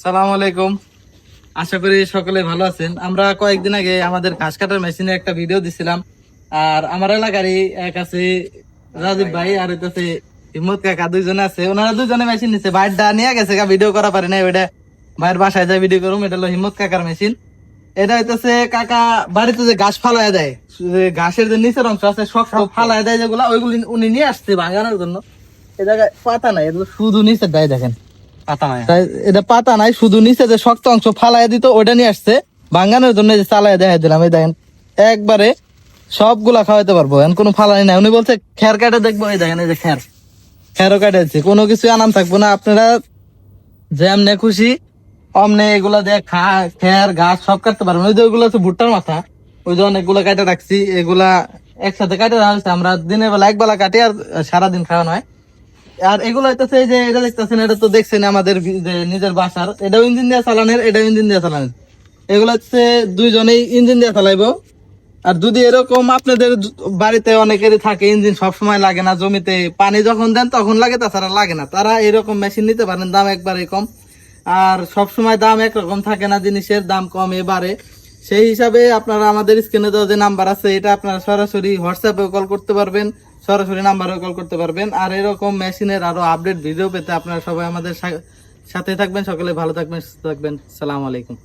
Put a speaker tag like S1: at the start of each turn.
S1: সালাম আলাইকুম। আশা করি সকলে ভালো আছেন। আমরা কয়েকদিন আগে আমাদের ঘাস কাটার মেশিনে একটা ভিডিও দিছিলাম, আর আমার এলাকারই এক আছে রাজীব ভাই, আর হইতেছে হিম্মত কাকা, দুইজনে আছে। ওনারা দুইজনে মেশিন নিচ্ছে, বাইরটা নিয়ে গেছে, ভিডিও করা পারে না, ওইটা ভাইয়ের বাসায় যায় ভিডিও করুম। এটা হলো হিম্মত কাকার মেশিন। এটা হইতেছে কাকা বাড়িতে যে ঘাস ফালায় দেয়, যে ঘাসের যে নিচের অংশ আছে শক্ত ফালায় দেয় যেগুলা, ওইগুলি উনি নিয়ে আসছে ভাঙানোর জন্য। এ জায়গায় পাতা নাই, এটা শুধু নিচে দেয়, দেখেন পাতা নাই। তাই এটা পাতা নাই, শুধু নিচে যে শক্ত অংশ ফালায় দিত ওইটা নিয়ে আসছে ভাঙানোর জন্য। যে চালায় দেখাই দিলাম, এই দেখেন একবারে সবগুলা খাওয়াইতে পারবো, এখন কোনো ফালাই নাই। উনি বলছে খের কাটে দেখবো, এই দেখেন এই যে খেরও কাটে দিচ্ছে, কোনো কিছু আনাম থাকবো না। আপনারা যেমনে খুশি অমনে এগুলা দিয়ে খের ঘাস সব কাটতে পারবেন। ওই যে ওইগুলো হচ্ছে ভুট্টার মাথা, ওই যে অনেকগুলো কাটে রাখছি, এগুলা একসাথে কাটে রাখা হয়েছে। আমরা দিনের বেলা একবেলা কাটি, আর সারাদিন খাওয়ানো হয়। আর এগুলো হইতেছে এই যে এটা দেখতেছেন, এটা তো দেখছেন আমাদের যে নিজের বাসার, এটাও ইঞ্জিন দিয়ে চালানের, এটাও ইঞ্জিন দিয়ে চালানের। এগুলো হচ্ছে দুইজনেই ইঞ্জিন দিয়ে চালাইবো। আর যদি এরকম আপনাদের বাড়িতে অনেকেরই থাকে ইঞ্জিন সবসময় লাগে না, জমিতে পানি যখন দেন তখন লাগে, তাছাড়া লাগে না, তারা এরকম মেশিন নিতে পারেন, দাম একবারে কম। আর সবসময় দাম একরকম থাকে না, জিনিসের দাম কমে বাড়ে। সেই হিসাবে আপনারা আমাদের স্ক্রিনে দেওয়া যে নাম্বার আছে, এটা আপনারা সরাসরি হোয়াটসঅ্যাপেও কল করতে পারবেন, সরাসরি নাম্বারেও কল করতে পারবেন। আর এরকম মেশিনের আরো আপডেট ভিডিও পেতে আপনারা সবাই আমাদের সাথে থাকবেন। সকলে ভালো থাকবেন, সুস্থ থাকবেন। সালাম আলাইকুম।